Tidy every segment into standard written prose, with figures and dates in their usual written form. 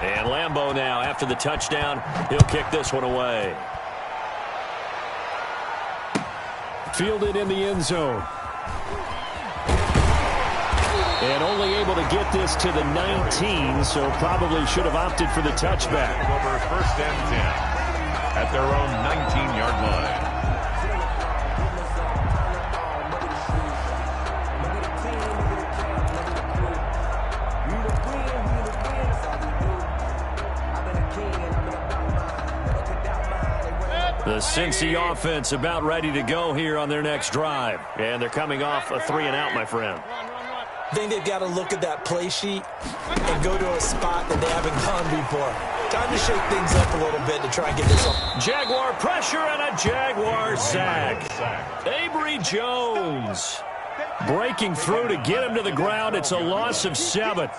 And Lambeau now, after the touchdown, he'll kick this one away. Fielded in the end zone. And only able to get this to the 19, so probably should have opted for the touchback. Over 1st and 10 at their own 19-yard line. The Cincy offense about ready to go here on their next drive. And they're coming off a 3-and-out, my friend. I think they've got to look at that play sheet and go to a spot that they haven't gone before. Time to shake things up a little bit to try and get this up. Jaguar pressure and a Jaguar sack. Avery Jones breaking through to get him to the ground. It's a loss of 7.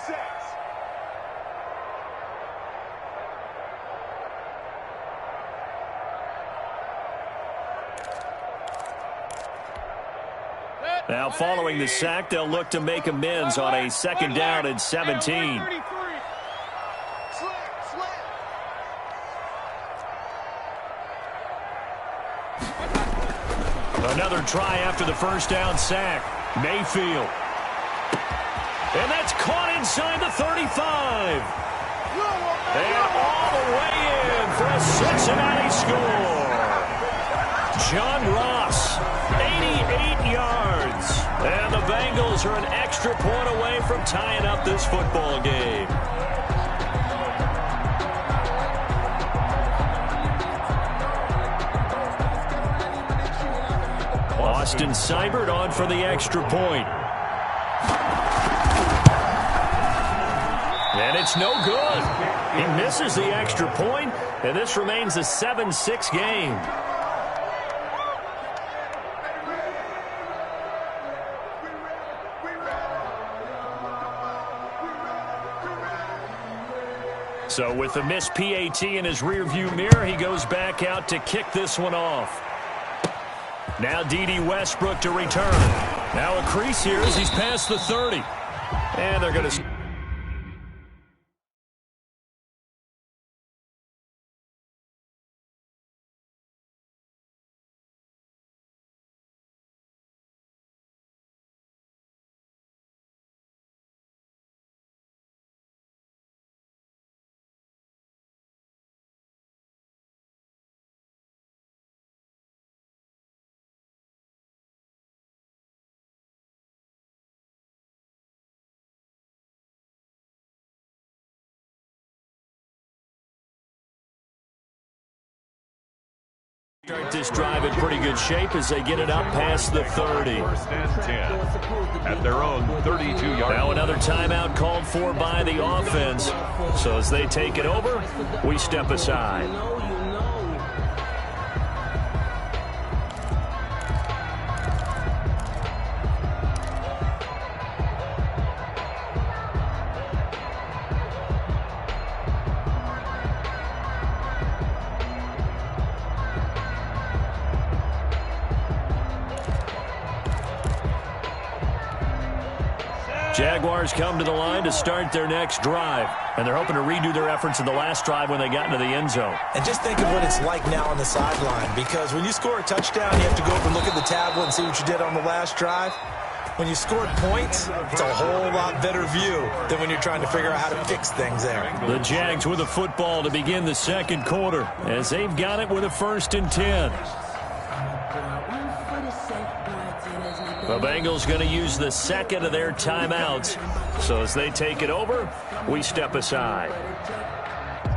Now, following the sack, they'll look to make amends on a 2nd down and 17. Another try after the 1st down sack. Mayfield. And that's caught inside the 35. And all the way in for a Cincinnati score. John Ross, 88 yards. And the Bengals are an extra point away from tying up this football game. Austin Seibert on for the extra point. And it's no good. He misses the extra point, and this remains a 7-6 game. So with the missed PAT in his rearview mirror, he goes back out to kick this one off. Now D.D. Westbrook to return. Now a crease here as he's past the 30. And they're going to... Start this drive in pretty good shape as they get it up past the 30. 1st and 10 at their own 32-yard. Now another timeout called for by the offense. So as they take it over, we step aside. Jaguars come to the line to start their next drive. And they're hoping to redo their efforts in the last drive when they got into the end zone. And just think of what it's like now on the sideline. Because when you score a touchdown, you have to go up and look at the tablet and see what you did on the last drive. When you scored points, it's a whole lot better view than when you're trying to figure out how to fix things there. The Jags with a football to begin the 2nd quarter as they've got it with a 1st and 10. The Bengals going to use the 2nd of their timeouts. So as they take it over, we step aside.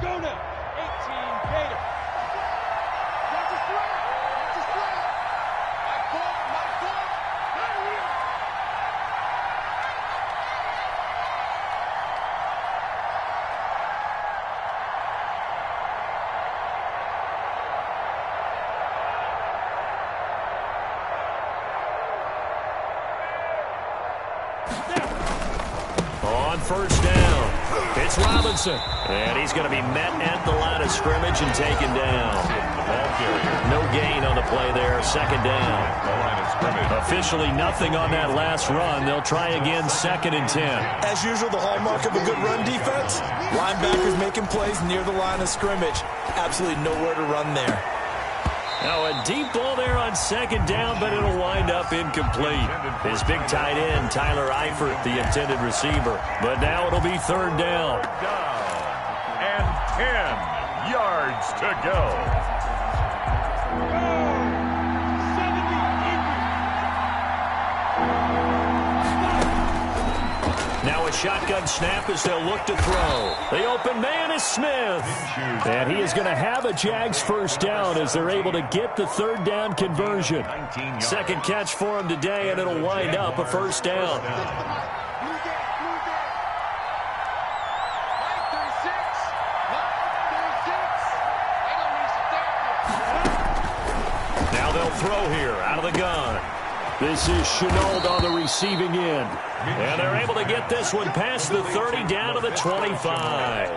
Go now. 18 Gator. That's a strike. That's a strike. My fault. On 1st down, it's Robinson. And he's going to be met at the line of scrimmage and taken down. Ball carrier. No gain on the play there. Second down. The line of scrimmage. Officially nothing on that last run. They'll try again, 2nd and 10. As usual, the hallmark of a good run defense, linebackers making plays near the line of scrimmage. Absolutely nowhere to run there. Now a deep ball there on 2nd down, but it'll wind up incomplete. His big tight end, Tyler Eifert, the intended receiver. But now it'll be 3rd down. And 10 yards to go. Now a shotgun snap as they'll look to throw. The open man is Smith. And he is going to have a Jags 1st down as they're able to get the 3rd down conversion. 2nd catch for him today, and it'll wind up a 1st down. Now they'll throw here out of the gun. This is Chenault on the receiving end. And they're able to get this one past the 30 down to the 25.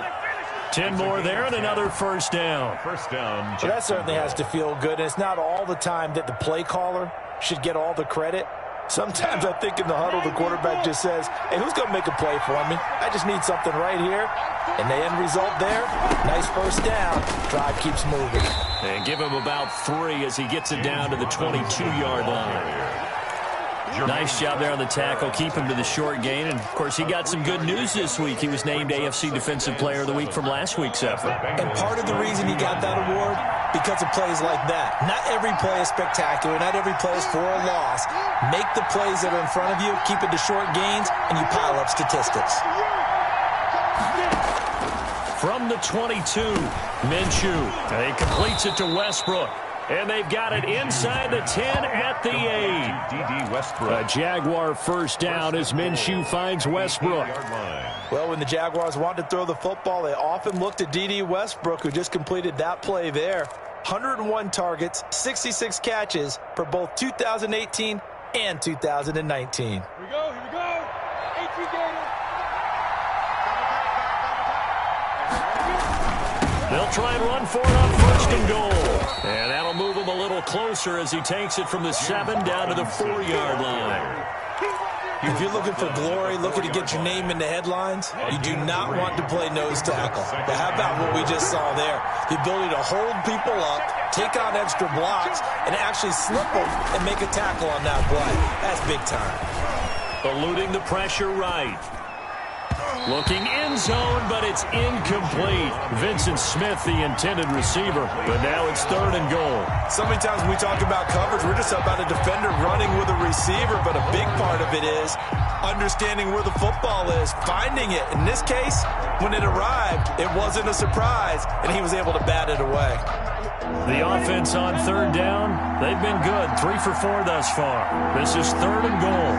10 more there and another 1st down. First down. Well, that certainly has to feel good. And it's not all the time that the play caller should get all the credit. Sometimes I think in the huddle, the quarterback just says, hey, who's going to make a play for me? I just need something right here. And the end result there, nice 1st down. Drive keeps moving. And give him about 3 as he gets it down to the 22-yard line. Nice job there on the tackle. Keep him to the short gain. And, of course, he got some good news this week. He was named AFC Defensive Player of the Week from last week's effort. And part of the reason he got that award, because of plays like that. Not every play is spectacular. Not every play is for a loss. Make the plays that are in front of you, keep it to short gains, and you pile up statistics. From the 22, Minshew. He completes it to Westbrook. And they've got it inside the 10 at the 8. D.D. Westbrook. A Jaguar 1st down as Minshew finds Westbrook. Well, when the Jaguars want to throw the football, they often look to D.D. Westbrook, who just completed that play there. 101 targets, 66 catches for both 2018 and 2019. Here we go. 18 Gator. They'll try and run for it on 1st and goal. And that'll move him a little closer as he takes it from the 7 down to the 4-yard line. If you're looking for glory, looking to get your name in the headlines, you do not want to play nose tackle. But how about what we just saw there? The ability to hold people up, take on extra blocks, and actually slip them and make a tackle on that play. That's big time. Eluding the pressure right. Looking end zone, but it's incomplete. Vincent Smith, the intended receiver, but now it's 3rd and goal. So many times when we talk about coverage, we're just about a defender running with a receiver, but a big part of it is understanding where the football is, finding it. In this case, when it arrived, it wasn't a surprise, and he was able to bat it away. The offense on 3rd down, they've been good. 3 for 4 thus far. This is 3rd and goal.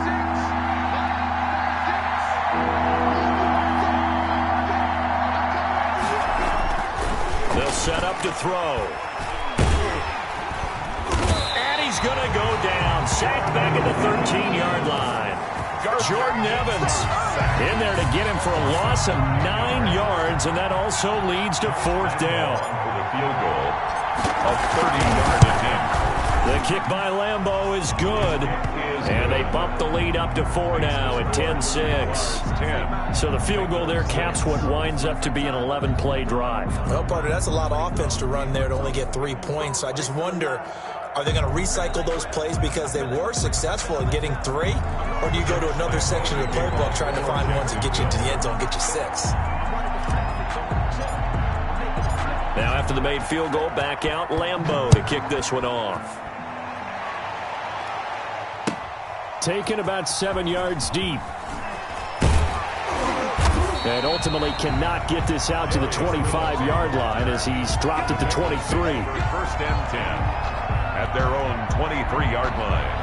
They'll set up to throw. And he's going to go down. Sacked back at the 13-yard line. Jordan Evans in there to get him for a loss of 9 yards, and that also leads to 4th down. For the field goal, a 30-yard attempt. The kick by Lambeau is good, and they bump the lead up to 4 now at 10-6. So the field goal there caps what winds up to be an 11-play drive. Well, partner, that's a lot of offense to run there to only get 3 points. So I just wonder, are they going to recycle those plays because they were successful in getting 3? Or do you go to another section of the playbook trying to find ones that get you into the end zone, get you 6? Now after the made field goal, back out Lambeau to kick this one off. Taken about 7 yards deep. And ultimately cannot get this out to the 25-yard line as he's dropped at the 23. 1st and 10 at their own 23-yard line.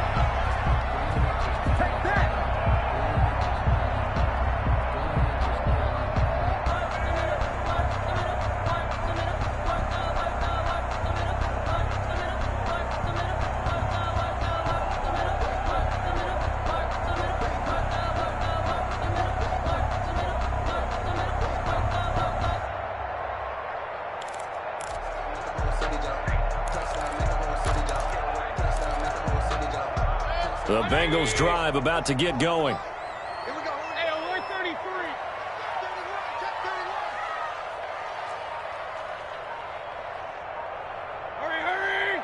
The Bengals drive about to get going. Here we go. Hey, alert 33. Hurry, hurry.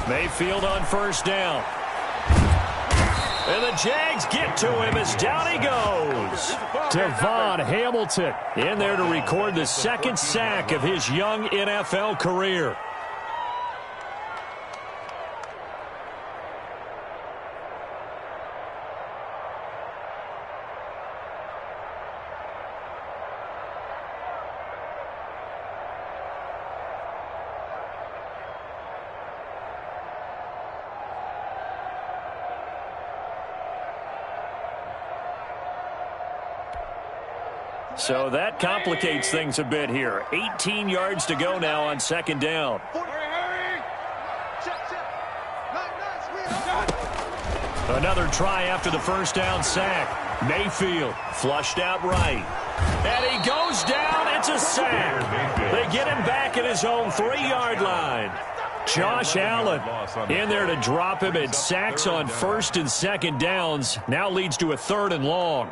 Mayfield on first down. And the Jags get to him as down he goes. Devon Hamilton in there to record the second sack of his young NFL career. So that complicates things a bit here. 18 yards to go now on second down. Hurry. Another try after the first down sack. Mayfield flushed out right. And he goes down. It's a sack. They get him back at his own 3-yard line. Josh Allen in there to drop him, and sacks on first and second downs. Now leads to a 3rd and long.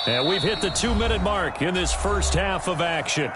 And we've hit the 2-minute mark in this first half of action.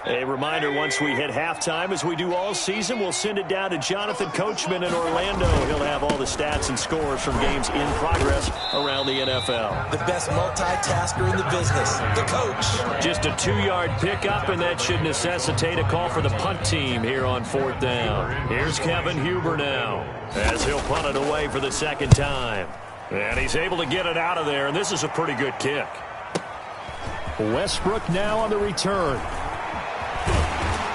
A reminder, once we hit halftime, as we do all season, we'll send it down to Jonathan Coachman in Orlando. He'll have all the stats and scores from games in progress around the NFL. The best multitasker in the business, the coach. Just a 2-yard pickup, and that should necessitate a call for the punt team here on 4th down. Here's Kevin Huber now, as he'll punt it away for the second time. And he's able to get it out of there, and this is a pretty good kick. Westbrook now on the return.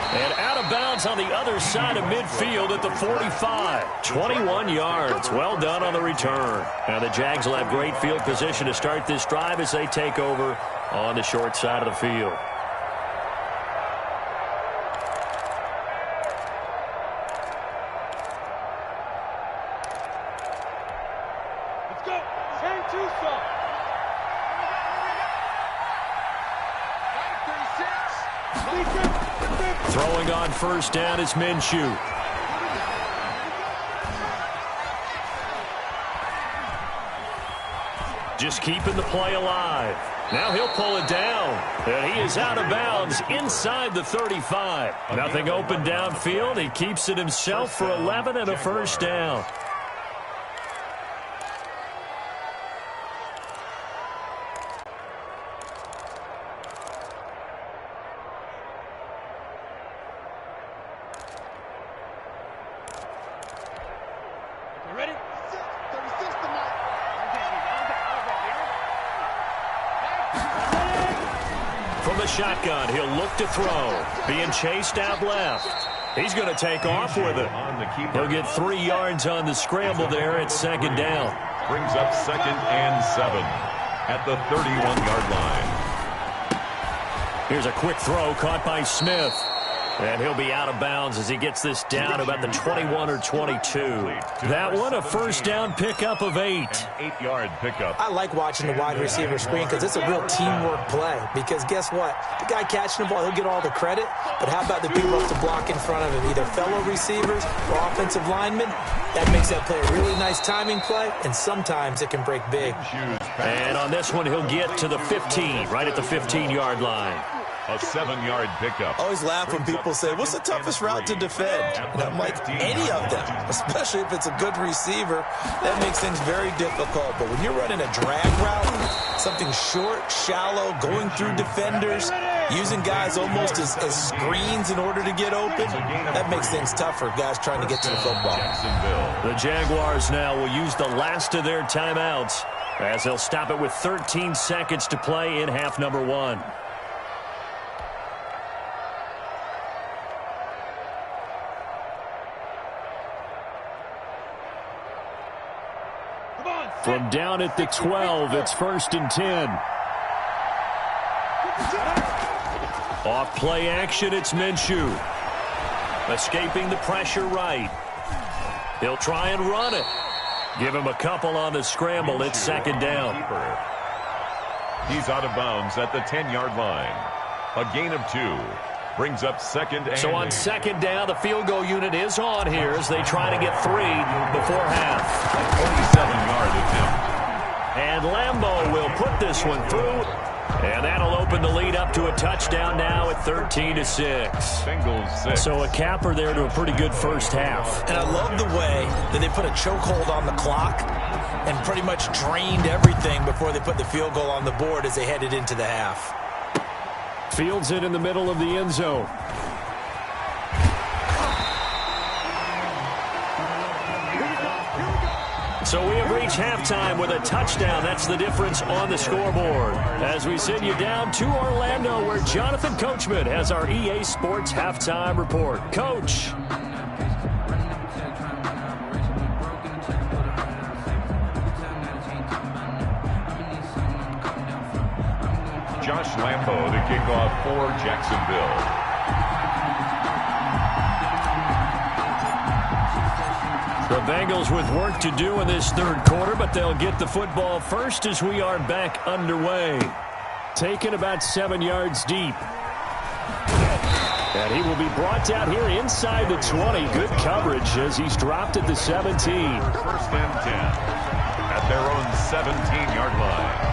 And out of bounds on the other side of midfield at the 45. 21 yards. Well done on the return. Now the Jags will have great field position to start this drive as they take over on the short side of the field. Let's go. Turn Tucson. Throwing on first down is Minshew. Just keeping the play alive. Now he'll pull it down. And he is out of bounds inside the 35. Nothing open downfield. He keeps it himself for 11 and a first down. Shotgun, he'll look to throw. Being chased out left. He's going to take off with it. He'll get 3 yards on the scramble there at second down. Brings up 2nd and 7 at the 31-yard line. Here's a quick throw caught by Smith. And he'll be out of bounds as he gets this down about the 21 or 22. That one, a first down pickup of 8. An 8-yard pickup. I like watching the wide receiver screen because it's a real teamwork play. Because guess what? The guy catching the ball, he'll get all the credit. But how about the people to block in front of him, either fellow receivers or offensive linemen? That makes that play a really nice timing play, and sometimes it can break big. And on this one, he'll get to the 15, right at the 15-yard line. A 7-yard pickup. I always laugh when people say, what's the toughest route to defend? And I'm like, any of them, especially if it's a good receiver. That makes things very difficult. But when you're running a drag route, something short, shallow, going through defenders, using guys almost as screens in order to get open, that makes things tough for guys trying to get to the football. The Jaguars now will use the last of their timeouts as they'll stop it with 13 seconds to play in half number 1. From down at the 12, it's 1st and 10. Off play action, it's Minshew. Escaping the pressure right. He'll try and run it. Give him a couple on the scramble. It's 2nd down. He's out of bounds at the 10-yard line. A gain of 2. Brings up 2nd and So on 2nd down, the field goal unit is on here as they try to get 3 before half. A 27-yard attempt. And Lambeau will put this one through. And that'll open the lead up to a touchdown now at 13-6. Bengals 6. So a capper there to a pretty good first half. And I love the way that they put a chokehold on the clock and pretty much drained everything before they put the field goal on the board as they headed into the half. Fields it in the middle of the end zone. So we have reached halftime with a touchdown. That's the difference on the scoreboard. As we send you down to Orlando, where Jonathan Coachman has our EA Sports halftime report. Coach. Josh Lambeau to kick off for Jacksonville. The Bengals with work to do in this 3rd quarter, but they'll get the football first as we are back underway. Taken about 7 yards deep. And he will be brought down here inside the 20. Good coverage as he's dropped at the 17. 1st and 10 at their own 17-yard line.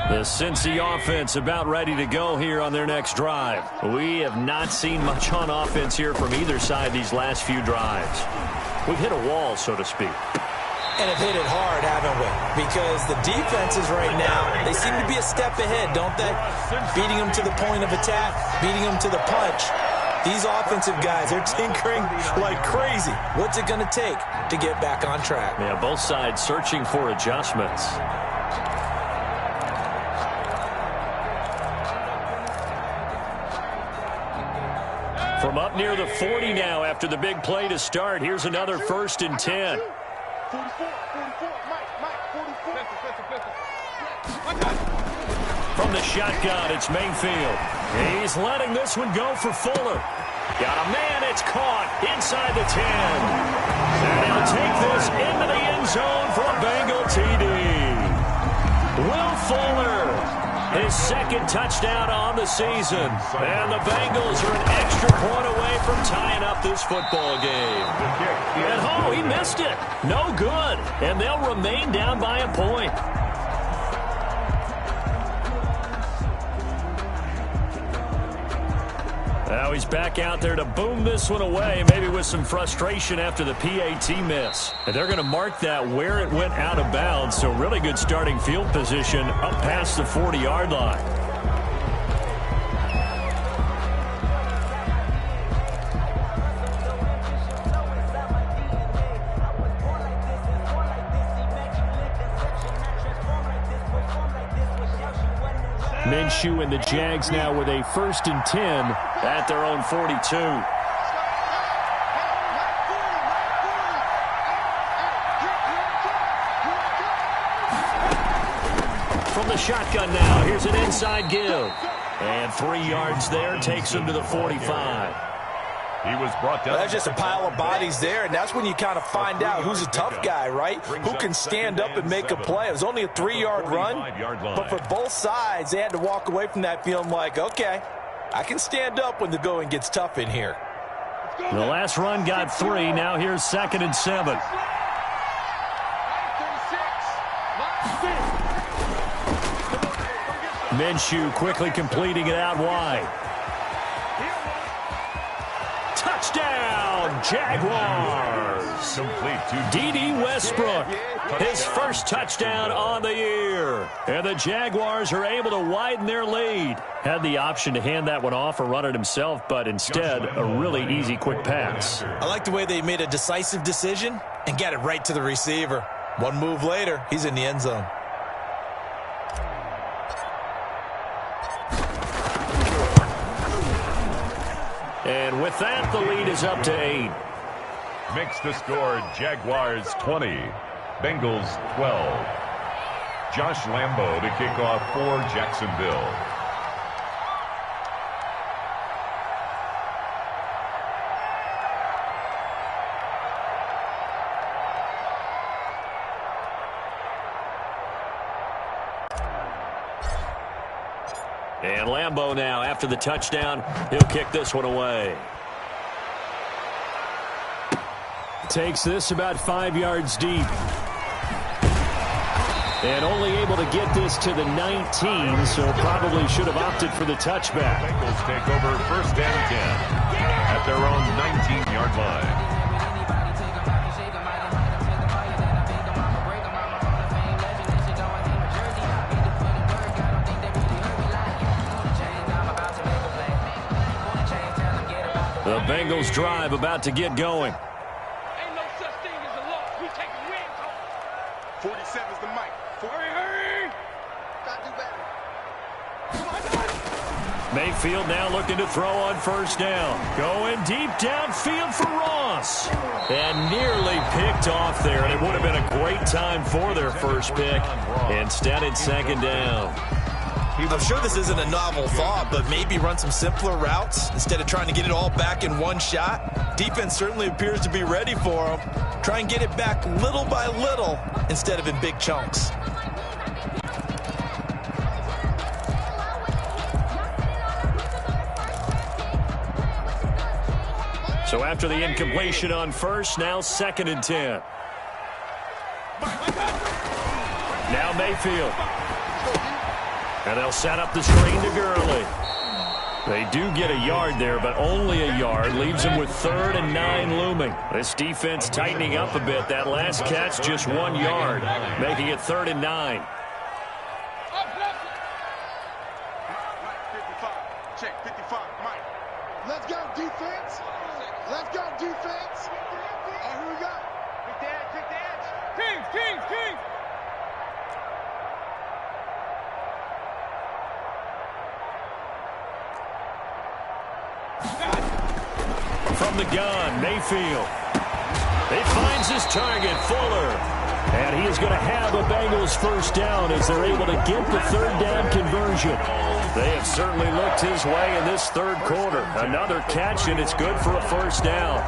The Cincy offense about ready to go here on their next drive. We have not seen much on offense here from either side these last few drives. We've hit a wall, so to speak. And have hit it hard, haven't we? Because the defenses right now, they seem to be a step ahead, don't they? Beating them to the point of attack, beating them to the punch. These offensive guys, they're tinkering like crazy. What's it going to take to get back on track? Yeah, both sides searching for adjustments. From up near the 40 now after the big play to start. Here's another 1st and 10. 44, Mike, 44. From the shotgun, it's Mayfield. He's letting this one go for Fuller. Got a man, it's caught inside the 10. And he'll take this into the end zone for a Bengal TD. Will Fuller, his 2nd touchdown on the season. And the Bengals are an extra point away from tying up this football game. And oh, he missed it. No good. And they'll remain down by a point. Now he's back out there to boom this one away, maybe with some frustration after the PAT miss. And they're going to mark that where it went out of bounds, so really good starting field position up past the 40-yard line. Minshew and the Jags now with a 1st and 10 at their own 42. From the shotgun now, here's an inside give. And 3 yards there takes him to the 45. He was brought down. Well, that's just a pile of bodies there, and that's when you kind of find out who's a tough guy, right? Who can stand up and make a play. It was only a 3-yard run, but for both sides, they had to walk away from that feeling like, okay, I can stand up when the going gets tough in here. The last run got 3. Now here's 2nd and 7. Minshew quickly completing it out wide. Touchdown, Jaguars. D.D. Westbrook, his first touchdown on the year. And the Jaguars are able to widen their lead. Had the option to hand that one off or run it himself, but instead, a really easy, quick pass. I like the way they made a decisive decision and got it right to the receiver. One move later, he's in the end zone. And with that, the lead is up to 8. Makes the score Jaguars 20, Bengals 12. Josh Lambo to kick off for Jacksonville. And Lambo now, after the touchdown, he'll kick this one away. Takes this about 5 yards deep. And only able to get this to the 19, so probably should have opted for the touchback. Bengals take over first and 10 at their own 19-yard line. The Bengals drive about to get going. Ain't no such thing as a loss. We take a win. 47's the mic. Hurry! Gotta do better. Come on, guys. Mayfield now looking to throw on first down. Going deep downfield for Ross. And nearly picked off there. And it would have been a great time for their first pick. Instead, it's second down. I'm sure this isn't a novel thought, but maybe run some simpler routes instead of trying to get it all back in one shot. Defense certainly appears to be ready for them. Try and get it back little by little instead of in big chunks. So after the incompletion on first, now second and 10. Now Mayfield. And they'll set up the screen to Gurley. They do get a yard there, but only a yard. Leaves them with 3rd and 9 looming. This defense tightening up a bit. That last catch, just 1 yard, making it 3rd and 9. Check 55, Mike. Let's go, defense. Let's go, defense. All right, who we got? Quick the edge, quick the edge. Kings. From the gun, Mayfield. He finds his target, Fuller. And he is going to have a Bengals first down as they're able to get the 3rd down conversion. They have certainly looked his way in this 3rd quarter. Another catch, and it's good for a first down.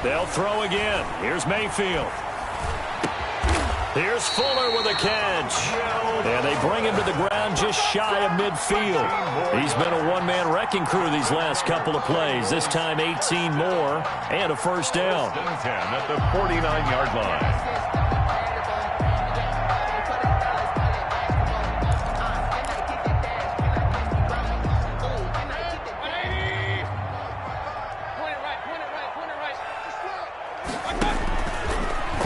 They'll throw again. Here's Mayfield. Here's Fuller with a catch. And they bring him to the ground just shy of midfield. He's been a one-man wrecking crew these last couple of plays. This time 18 more and a first down. 10 at the 49-yard line.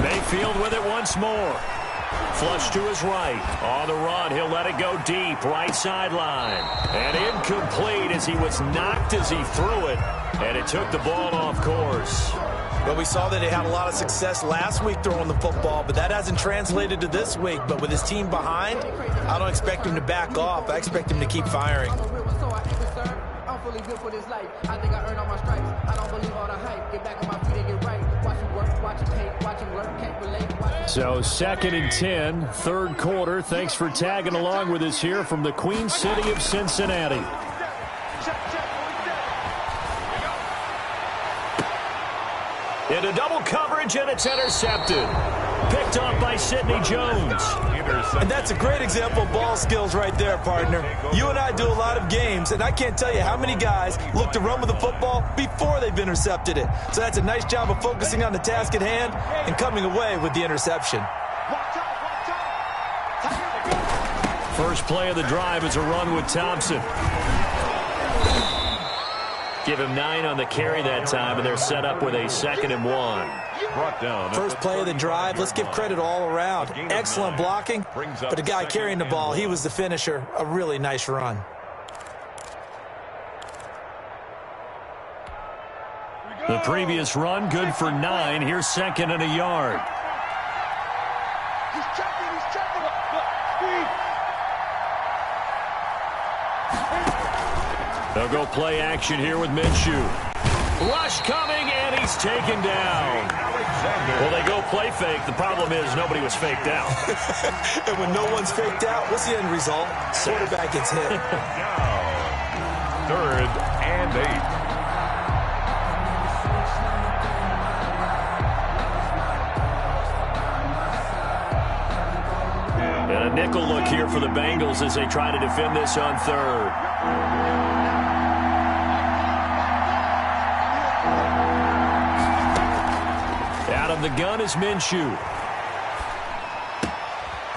Mayfield with it once more. Flush to his right. On the run, he'll let it go deep. Right sideline. And incomplete as he was knocked as he threw it. And it took the ball off course. Well, we saw that he had a lot of success last week throwing the football, but that hasn't translated to this week. But with his team behind, I don't expect him to back off. I expect him to keep firing. I'm fully good for this life. I think I earned all my stripes. I don't believe all the hype. Get back on my feet and get right. Watch him work, watch him hate, watch him work, can't relate. So 2nd and 10, 3rd quarter. Thanks for tagging along with us here from the Queen City of Cincinnati. Into double coverage, and it's intercepted. Picked off by Sidney Jones. And that's a great example of ball skills right there, partner. You and I do a lot of games, and I can't tell you how many guys look to run with the football before they've intercepted it. So that's a nice job of focusing on the task at hand and coming away with the interception. First play of the drive is a run with Thompson. Give him 9 on the carry that time, and they're set up with a 2nd and 1. Brought down. First play of the drive, let's give credit all around. Excellent blocking, but the guy carrying the ball, he was the finisher. A really nice run. The previous run, good for 9. Here's second and a yard. He's checking, he's checking. Look, speed. They'll go play action here with Minshew. Rush coming, and he's taken down. Well, they go play fake. The problem is nobody was faked out. And when no one's faked out, what's the end result? Quarterback gets hit. Now, 3rd and 8. And a nickel look here for the Bengals as they try to defend this on 3rd. Out of the gun is Minshew.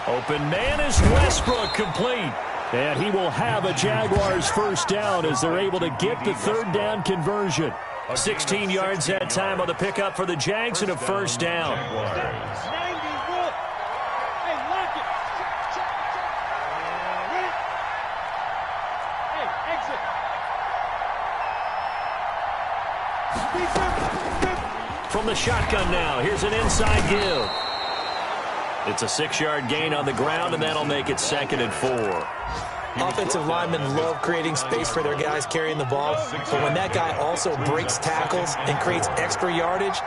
Open man is Westbrook, complete. And he will have a Jaguars first down as they're able to get the 3rd down conversion. 16 yards that time on the pickup for the Jags and a first down. From the shotgun now, here's an inside give. It's a 6-yard gain on the ground, and that'll make it 2nd and 4. Offensive linemen love creating space for their guys carrying the ball, but when that guy also breaks tackles and creates extra yardage,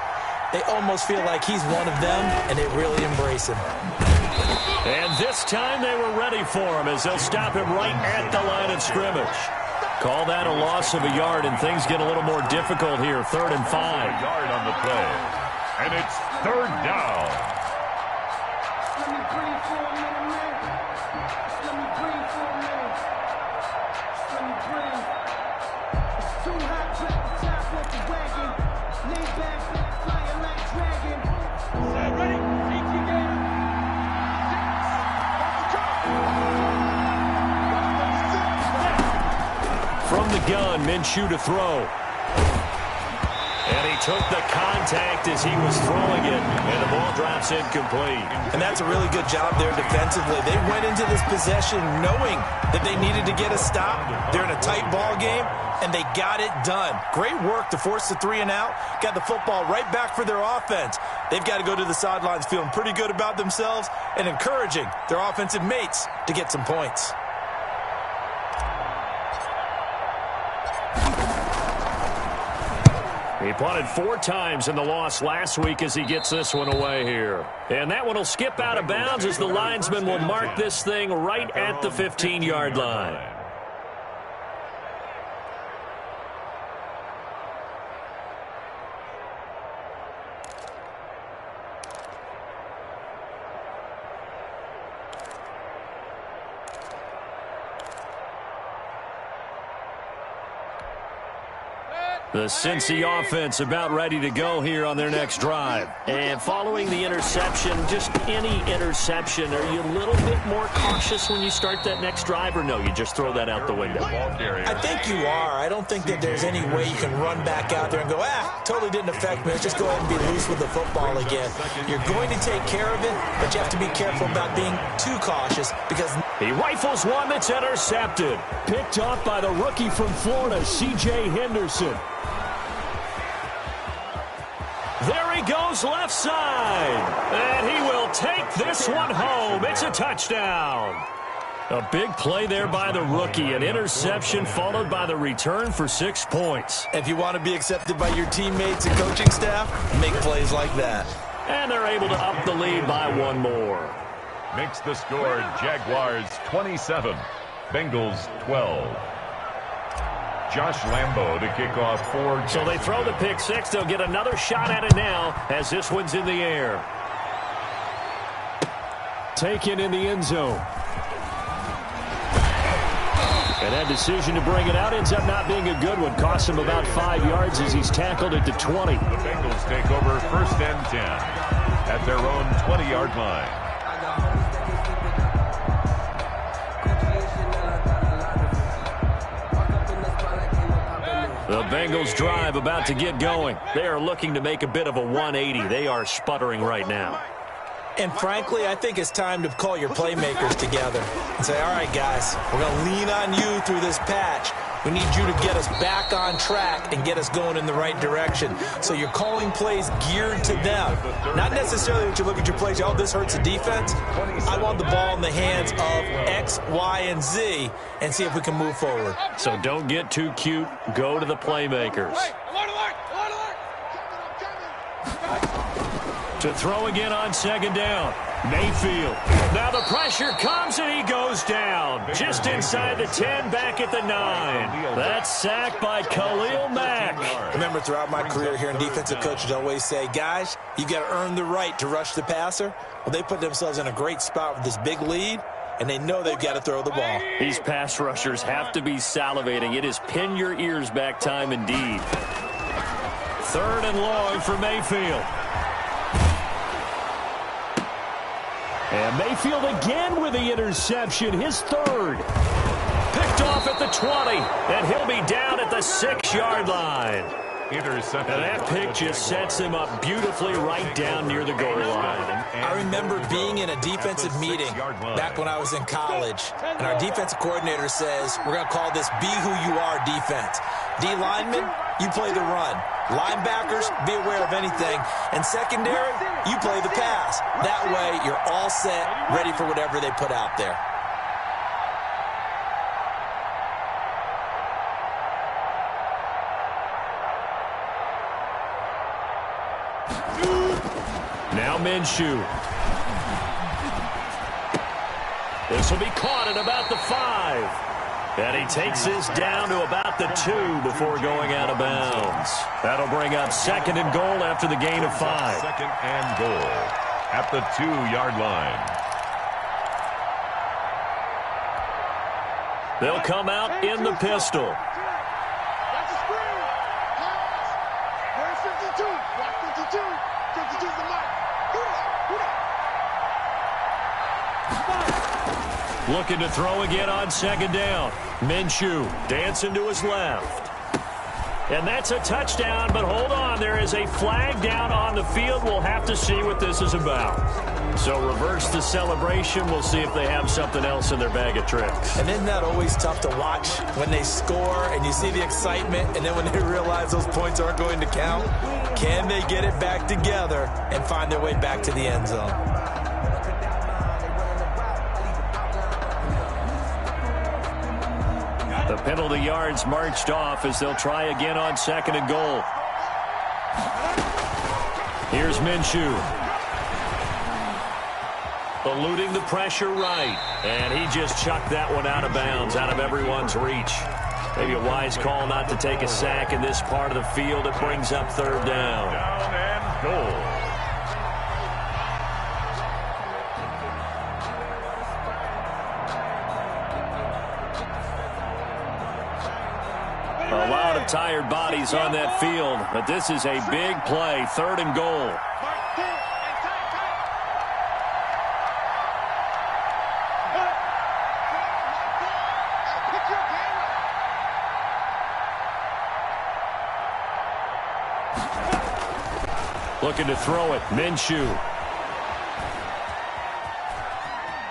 they almost feel like he's one of them, and they really embrace him. And this time they were ready for him as they'll stop him right at the line of scrimmage. Call that a loss of a yard, and things get a little more difficult here. 3rd and 5. A yard on the play. And it's 3rd down. Let me breathe for a minute, man. Let me breathe for a minute. Let me breathe. It's too hot, drop the top off the wagon. Lay back, flying like dragon. Ready? AT Gator. From the gun, Minshew to throw. And he took the contact as he was throwing it, and the ball drops incomplete. And that's a really good job there defensively. They went into this possession knowing that they needed to get a stop. They're in a tight ball game, and they got it done. Great work to force the 3 and out. Got the football right back for their offense. They've got to go to the sidelines feeling pretty good about themselves and encouraging their offensive mates to get some points. He punted 4 times in the loss last week as he gets this one away here. And that one will skip out of bounds as the linesman will mark this thing right at the 15-yard line. The Cincy offense about ready to go here on their next drive. And following the interception, just any interception, are you a little bit more cautious when you start that next drive, or no, you just throw that out the window? I think you are. I don't think that there's any way you can run back out there and go, totally didn't affect me. Let's just go ahead and be loose with the football again. You're going to take care of it, but you have to be careful about being too cautious because he rifles one that's intercepted. Picked off by the rookie from Florida, C.J. Henderson. There he goes left side. And he will take this one home. It's a touchdown. A big play there by the rookie. An interception followed by the return for 6 points. If you want to be accepted by your teammates and coaching staff, make plays like that. And they're able to up the lead by 1 more. Makes the score Jaguars 27, Bengals 12. Josh Lambo to kick off for. So they throw the pick 6. They'll get another shot at it now as this one's in the air. Taken in the end zone. And that decision to bring it out ends up not being a good one. Costs him about 5 yards as he's tackled at the 20. The Bengals take over 1st and 10 at their own 20-yard line. The Bengals drive about to get going. They are looking to make a bit of a 180. They are sputtering right now. And frankly, I think it's time to call your playmakers together and say, all right, guys, we're going to lean on you through this patch. We need you to get us back on track and get us going in the right direction. So you're calling plays geared to them. Not necessarily that you look at your plays, oh, this hurts the defense. I want the ball in the hands of X, Y, and Z and see if we can move forward. So don't get too cute. Go to the playmakers. To throw again on second down. Mayfield. Now the pressure comes and he goes down. Just inside the 10, back at the 9. That's sacked by Khalil Mack. Remember, throughout my career here in defensive coaches always say, guys, you got to earn the right to rush the passer. Well, they put themselves in a great spot with this big lead, and they know they've got to throw the ball. These pass rushers have to be salivating. It is pin your ears back time indeed. 3rd and long for Mayfield. And Mayfield again with the interception, his 3rd. Picked off at the 20, and he'll be down at the 6-yard line. Interception. And that pick just sets him up beautifully right down near the goal line. I remember being in a defensive meeting back when I was in college, and our defensive coordinator says, we're going to call this Be Who You Are defense. D linemen, you play the run. Linebackers, be aware of anything. And secondary, you play the pass. That way, you're all set, ready for whatever they put out there. Now Minshew. This will be caught at about the 5. And he takes this down to about the 2 before going out of bounds. That'll bring up 2nd and goal after the gain of 5. 2nd and goal at the 2-yard line. They'll come out in the pistol. That's a screen. Pass. Where's 52? Block 52. 52's the mark. Who that? Looking to throw again on 2nd down. Minshew dancing to his left. And that's a touchdown, but hold on. There is a flag down on the field. We'll have to see what this is about. So reverse the celebration. We'll see if they have something else in their bag of tricks. And isn't that always tough to watch when they score and you see the excitement, and then when they realize those points aren't going to count? Can they get it back together and find their way back to the end zone? The penalty yards marched off as they'll try again on 2nd and goal. Here's Minshew. Eluding the pressure right. And he just chucked that one out of bounds, out of everyone's reach. Maybe a wise call not to take a sack in this part of the field. It brings up 3rd down. Down and goal. A lot of tired bodies on that field, but this is a big play, 3rd and goal. Looking to throw it, Minshew.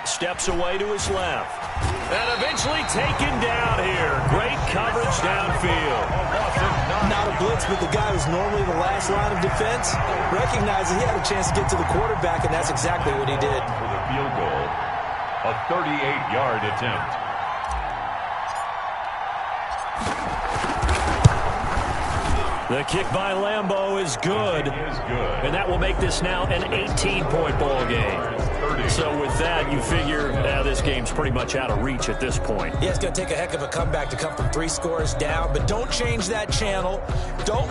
Steps away to his left. And eventually taken down here. Great coverage downfield. Not a blitz, but the guy who's normally the last line of defense recognized that he had a chance to get to the quarterback, and that's exactly what he did. For the field goal, a 38-yard attempt. The kick by Lambeau is good. And that will make this now an 18-point ball game. So with that, you figure this game's pretty much out of reach at this point. Yeah, it's going to take a heck of a comeback to come from 3 scores down, but don't change that channel. Don't...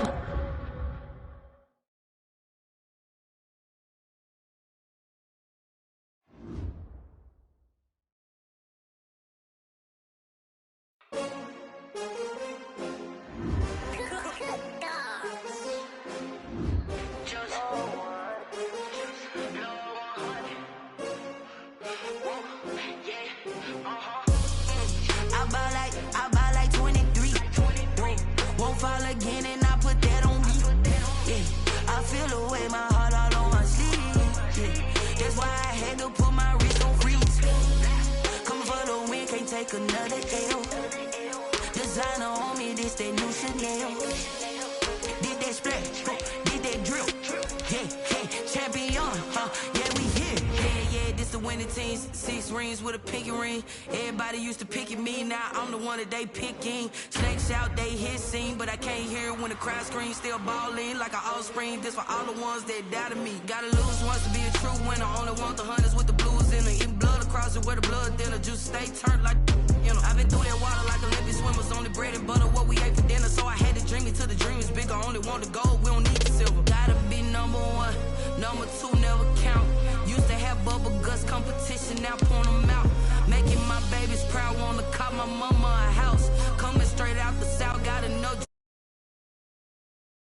I buy like 23. Won't fall again, and I put that make another L. Designer on me, this that new Chanel. Did that splash, did that drip. Yeah, champion, yeah, we here. Yeah, this the winning teams. 6 rings with a pinky ring. Everybody used to pick at me, now I'm the one that they picking. Snakes out, they hit scene, but I can't hear it when the crowd screams. Still ballin' like an offspring. This for all the ones that doubted me. Gotta lose once to be a true winner. Only want the hunters with the blues in it. Eating blood across it where the blood dinner. Juice stay turned like, you know. I've been through that water like Olympic swimmers. Only bread and butter, what we ate for dinner. So I had to dream it till the dream is bigger. Only want the gold, we don't need the silver. Gotta be number 1, number 2 never count. Used to have bubble guts competition, now point them out. Making my babies proud, wanna call my mama a house. Coming straight out the south.